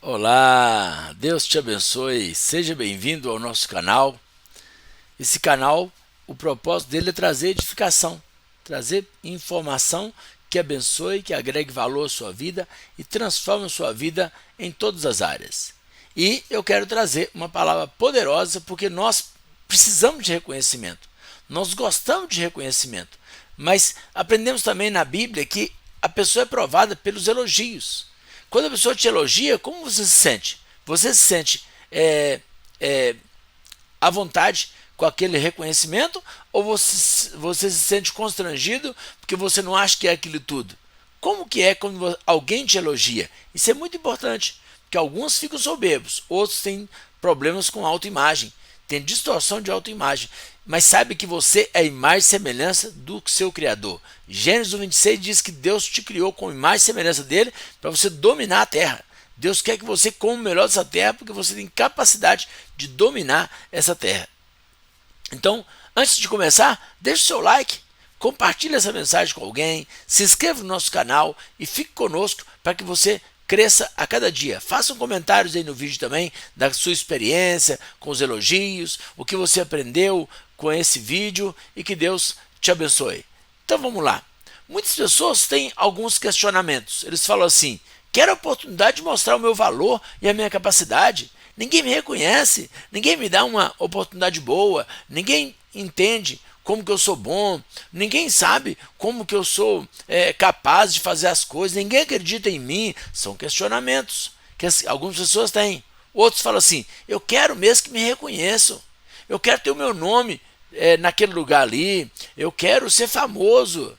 Olá, Deus te abençoe, seja bem-vindo ao nosso canal. Esse canal, o propósito dele é trazer edificação, trazer informação que abençoe, que agregue valor à sua vida e transforme a sua vida em todas as áreas. E eu quero trazer uma palavra poderosa porque nós precisamos de reconhecimento, nós gostamos de reconhecimento, mas aprendemos também na Bíblia que a pessoa é provada pelos elogios. Quando a pessoa te elogia, como você se sente? Você se sente é, à vontade com aquele reconhecimento ou você se sente constrangido porque você não acha que é aquilo tudo? Como que é quando alguém te elogia? Isso é muito importante, porque alguns ficam soberbos, outros têm problemas com autoimagem, tem distorção de autoimagem, mas sabe que você é a imagem e semelhança do seu Criador. Gênesis 26 diz que Deus te criou com imagem e semelhança dele para você dominar a terra. Deus quer que você coma o melhor dessa terra porque você tem capacidade de dominar essa terra. Então, antes de começar, deixe o seu like, compartilhe essa mensagem com alguém, se inscreva no nosso canal e fique conosco para que você cresça a cada dia. Façam comentários aí no vídeo também da sua experiência, com os elogios, o que você aprendeu com esse vídeo e que Deus te abençoe. Então vamos lá. Muitas pessoas têm alguns questionamentos. Eles falam assim: quero a oportunidade de mostrar o meu valor e a minha capacidade. Ninguém me reconhece, ninguém me dá uma oportunidade boa, ninguém entende como que eu sou bom, ninguém sabe como que eu sou capaz de fazer as coisas, ninguém acredita em mim. São questionamentos que algumas pessoas têm. Outros falam assim: eu quero mesmo que me reconheçam, eu quero ter o meu nome naquele lugar ali, eu quero ser famoso.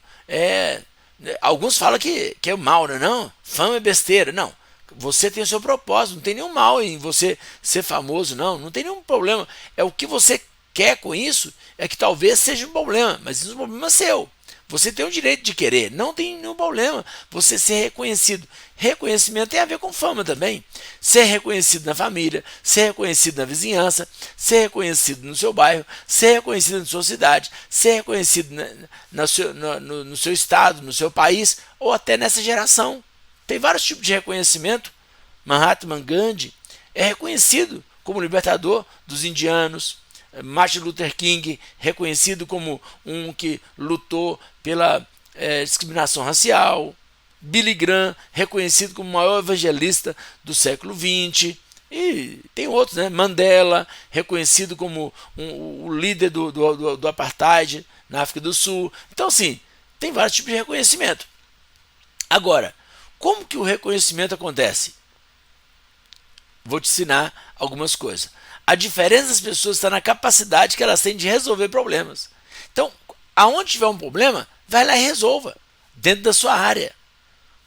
Alguns falam que é mal, né? Não, fama é besteira. Não, você tem o seu propósito, não tem nenhum mal em você ser famoso, não tem nenhum problema. É o que você quer com isso, é que talvez seja um problema, mas isso é um problema seu. Você tem o direito de querer, não tem nenhum problema você ser reconhecido. Reconhecimento tem a ver com fama também. Ser reconhecido na família, ser reconhecido na vizinhança, ser reconhecido no seu bairro, ser reconhecido na sua cidade, ser reconhecido no seu estado, no seu país, ou até nessa geração. Tem vários tipos de reconhecimento. Mahatma Gandhi é reconhecido como libertador dos indianos. Martin Luther King, reconhecido como um que lutou pela discriminação racial. Billy Graham, reconhecido como o maior evangelista do século XX. E tem outros, né? Mandela, reconhecido como o líder do apartheid na África do Sul. Então, assim, tem vários tipos de reconhecimento. Agora, como que o reconhecimento acontece? Vou te ensinar algumas coisas. A diferença das pessoas está na capacidade que elas têm de resolver problemas. Então, aonde tiver um problema, vai lá e resolva, dentro da sua área.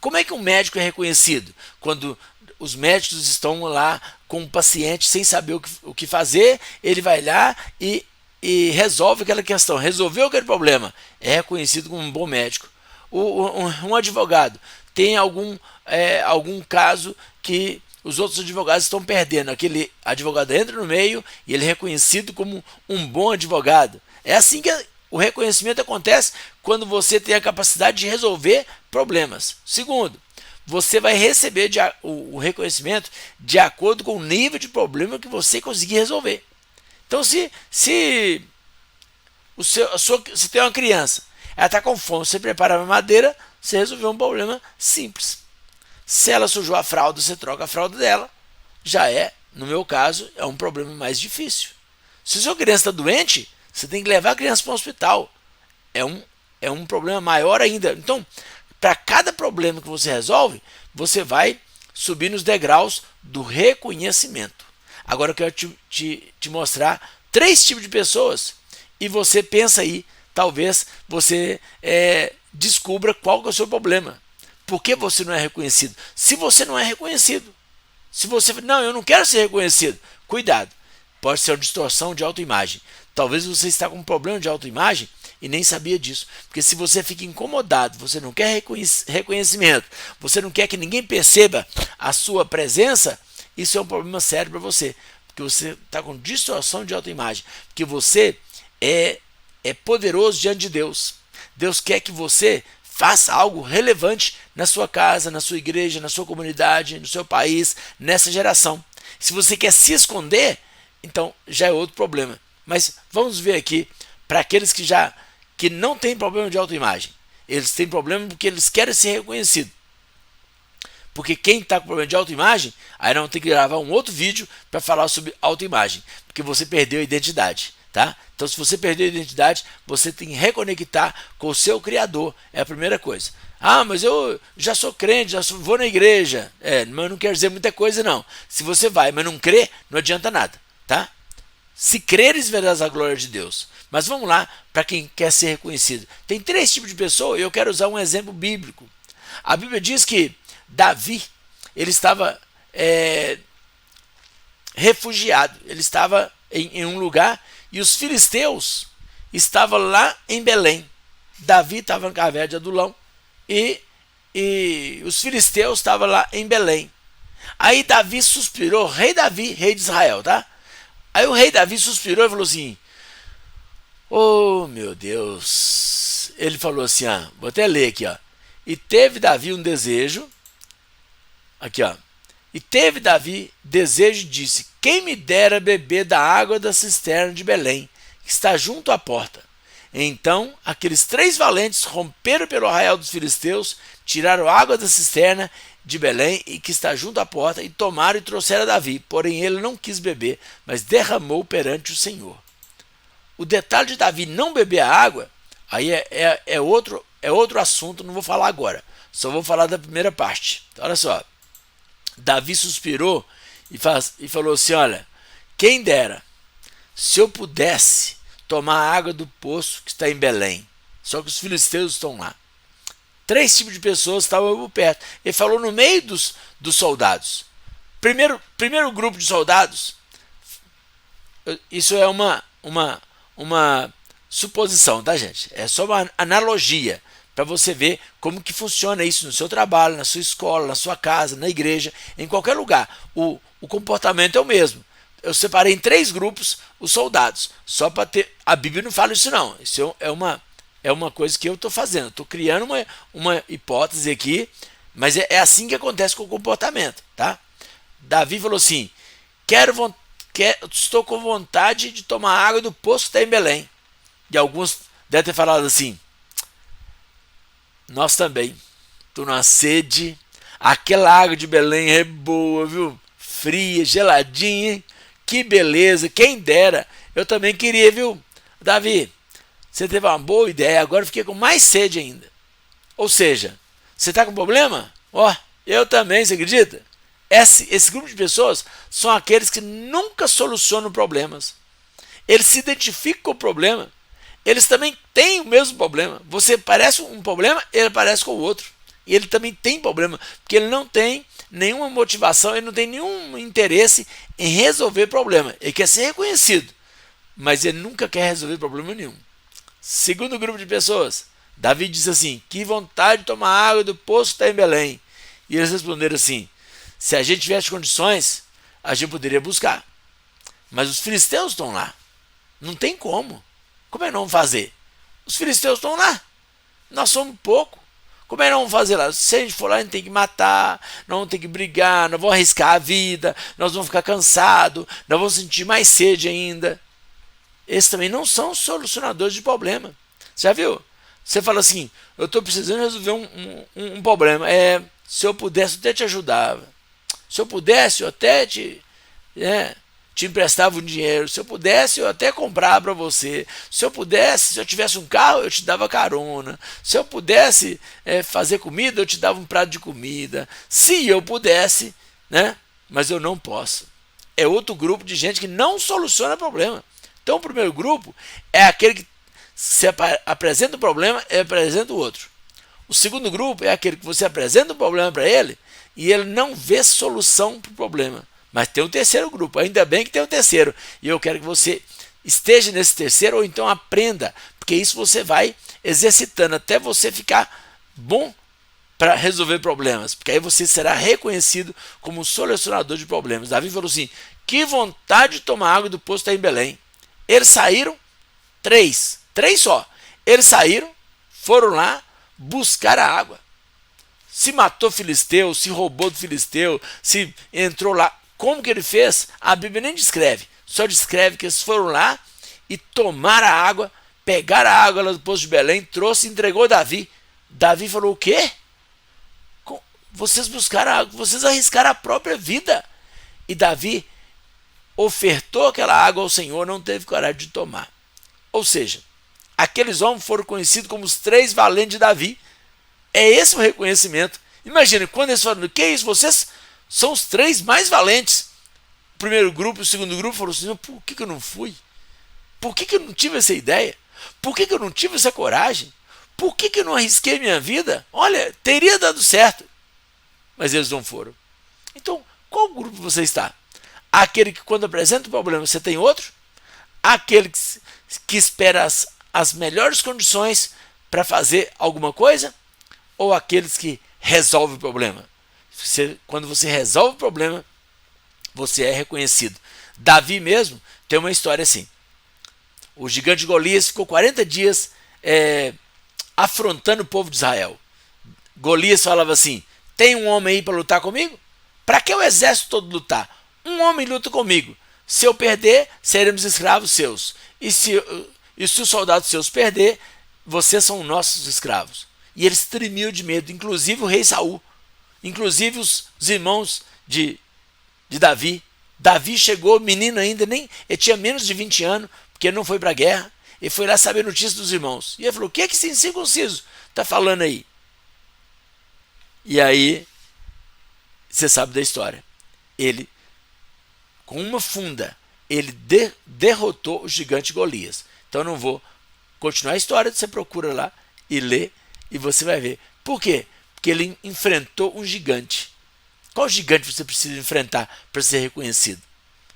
Como é que um médico é reconhecido? Quando os médicos estão lá com um paciente sem saber o que fazer, ele vai lá e resolve aquela questão, resolveu aquele problema, é reconhecido como um bom médico. Um advogado tem algum caso que os outros advogados estão perdendo. Aquele advogado entra no meio e ele é reconhecido como um bom advogado. É assim que o reconhecimento acontece quando você tem a capacidade de resolver problemas. Segundo, você vai receber o reconhecimento de acordo com o nível de problema que você conseguir resolver. Então, se você tem uma criança, ela está com fome, você prepara a madeira, você resolveu um problema simples. Se ela sujou a fralda, você troca a fralda dela. Já no meu caso, é um problema mais difícil. Se a sua criança está doente, você tem que levar a criança para o hospital. É um problema maior ainda. Então, para cada problema que você resolve, você vai subir nos degraus do reconhecimento. Agora eu quero te mostrar 3 tipos de pessoas e você pensa aí, talvez você descubra qual que é o seu problema. Por que você não é reconhecido? Se você não é reconhecido, se você não, eu não quero ser reconhecido, cuidado, pode ser uma distorção de autoimagem. Talvez você está com um problema de autoimagem e nem sabia disso. Porque se você fica incomodado, você não quer reconhecimento, você não quer que ninguém perceba a sua presença, isso é um problema sério para você. Porque você está com distorção de autoimagem. Porque você é poderoso diante de Deus. Deus quer que você Faça algo relevante na sua casa, na sua igreja, na sua comunidade, no seu país, nessa geração. Se você quer se esconder, então já é outro problema. Mas vamos ver aqui para aqueles que não têm problema de autoimagem. Eles têm problema porque eles querem ser reconhecidos. Porque quem está com problema de autoimagem, aí não tem que gravar um outro vídeo para falar sobre autoimagem, porque você perdeu a identidade, tá? Então, se você perdeu a identidade, você tem que reconectar com o seu Criador, é a primeira coisa. Ah, mas eu já sou crente, vou na igreja. Mas não quer dizer muita coisa, não. Se você vai, mas não crê, não adianta nada, tá? Se creres, verás a glória de Deus. Mas vamos lá para quem quer ser reconhecido. Tem 3 tipos de pessoa e eu quero usar um exemplo bíblico. A Bíblia diz que Davi, ele estava refugiado, ele estava em um lugar e os filisteus estavam lá em Belém. Davi estava na caverna de Adulão e os filisteus estavam lá em Belém. Aí Davi suspirou, rei Davi, rei de Israel, tá? Aí o rei Davi suspirou e falou assim: oh meu Deus. Ele falou assim, vou até ler aqui, e teve Davi um desejo. Aqui, e teve Davi desejo e disse: quem me dera beber da água da cisterna de Belém, que está junto à porta. Então aqueles 3 valentes romperam pelo arraial dos filisteus, tiraram água da cisterna de Belém, e que está junto à porta, e tomaram e trouxeram a Davi. Porém ele não quis beber, mas derramou perante o Senhor. O detalhe de Davi não beber a água, aí é outro assunto, não vou falar agora. Só vou falar da primeira parte. Então, olha só. Davi suspirou e falou assim: olha, quem dera se eu pudesse tomar a água do poço que está em Belém. Só que os filisteus estão lá. 3 tipos de pessoas estavam por perto. Ele falou no meio dos soldados. Primeiro grupo de soldados, isso é uma suposição, tá, gente? É só uma analogia para você ver como que funciona isso no seu trabalho, na sua escola, na sua casa, na igreja, em qualquer lugar. O comportamento é o mesmo. Eu separei em 3 grupos os soldados, só para ter... A Bíblia não fala isso não, isso é uma coisa que eu estou fazendo, estou criando uma hipótese aqui, mas é assim que acontece com o comportamento, tá? Davi falou assim: estou com vontade de tomar água do poço que está em Belém. E alguns devem ter falado assim: nós também, estou numa sede, aquela água de Belém é boa, viu? Fria, geladinha, hein? Que beleza, quem dera, eu também queria, viu? Davi, você teve uma boa ideia, agora eu fiquei com mais sede ainda. Ou seja, você está com problema? Eu também, você acredita? Esse grupo de pessoas são aqueles que nunca solucionam problemas. Eles se identificam com o problema. Eles também têm o mesmo problema. Você parece um problema, ele parece com o outro. E ele também tem problema, porque ele não tem nenhuma motivação, ele não tem nenhum interesse em resolver problema. Ele quer ser reconhecido, mas ele nunca quer resolver problema nenhum. Segundo grupo de pessoas, Davi disse assim: que vontade de tomar água do poço que está em Belém. E eles responderam assim: se a gente tivesse condições, a gente poderia buscar. Mas os filisteus estão lá. Não tem como. Como é que não vamos fazer? Os filisteus estão lá. Nós somos pouco. Como é que não vamos fazer lá? Se a gente for lá, a gente tem que matar, nós vamos ter que brigar, nós vamos arriscar a vida, nós vamos ficar cansados, nós vamos sentir mais sede ainda. Esses também não são solucionadores de problema. Você já viu? Você fala assim: eu estou precisando resolver um problema. Se eu pudesse, eu até te ajudava. Se eu pudesse, eu até te emprestava um dinheiro. Se eu pudesse, eu até comprava para você. Se eu pudesse, se eu tivesse um carro, eu te dava carona. Se eu pudesse fazer comida, eu te dava um prato de comida. Se eu pudesse, mas eu não posso. É outro grupo de gente que não soluciona problema. Então o primeiro grupo é aquele que se apresenta o problema e apresenta o outro. O segundo grupo é aquele que você apresenta o problema para ele e ele não vê solução para o problema. Mas tem um terceiro grupo, ainda bem que tem um terceiro. E eu quero que você esteja nesse terceiro ou então aprenda, porque isso você vai exercitando até você ficar bom para resolver problemas. Porque aí você será reconhecido como um solucionador de problemas. Davi falou assim: que vontade de tomar água do poço está em Belém. Eles saíram, 3 só. Eles saíram, foram lá, buscar a água. Se matou filisteu, se roubou do filisteu, se entrou lá. Como que ele fez? A Bíblia nem descreve. Só descreve que eles foram lá e tomaram a água, pegaram a água lá do poço de Belém, trouxe e entregou a Davi. Davi falou, o quê? Vocês buscaram a água, vocês arriscaram a própria vida. E Davi ofertou aquela água ao Senhor, não teve coragem de tomar. Ou seja, aqueles homens foram conhecidos como os 3 valentes de Davi. É esse o reconhecimento. Imagina, quando eles falaram, que é isso? Vocês são os 3 mais valentes. O primeiro grupo, o segundo grupo falou assim, por que eu não fui? Por que eu não tive essa ideia? Por que eu não tive essa coragem? Por que eu não arrisquei minha vida? Olha, teria dado certo. Mas eles não foram. Então, qual grupo você está? Aquele que quando apresenta o problema você tem outro? Aquele que espera as melhores condições para fazer alguma coisa? Ou aqueles que resolvem o problema? Quando você resolve o problema, você é reconhecido. Davi mesmo tem uma história assim. O gigante Golias ficou 40 dias afrontando o povo de Israel. Golias falava assim, tem um homem aí para lutar comigo? Para que o exército todo lutar? Um homem luta comigo. Se eu perder, seremos escravos seus. E se os soldados seus perder, vocês são nossos escravos. E eles tremiam de medo, inclusive o rei Saul, inclusive os irmãos de Davi. Davi chegou, menino ainda, ele tinha menos de 20 anos, porque ele não foi para a guerra. Ele foi lá saber notícias dos irmãos. E ele falou, o que esse incircunciso está falando aí? E aí, você sabe da história. Ele, com uma funda, ele derrotou o gigante Golias. Então eu não vou continuar a história, você procura lá e lê, e você vai ver. Por quê? Porque ele enfrentou um gigante. Qual gigante você precisa enfrentar para ser reconhecido?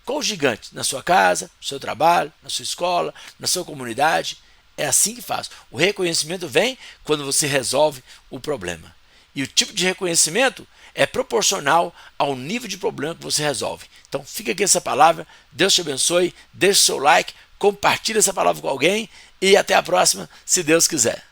Qual gigante? Na sua casa, no seu trabalho, na sua escola, na sua comunidade? É assim que faz. O reconhecimento vem quando você resolve o problema. E o tipo de reconhecimento é proporcional ao nível de problema que você resolve. Então fica aqui essa palavra, Deus te abençoe, deixe seu like, compartilhe essa palavra com alguém e até a próxima, se Deus quiser.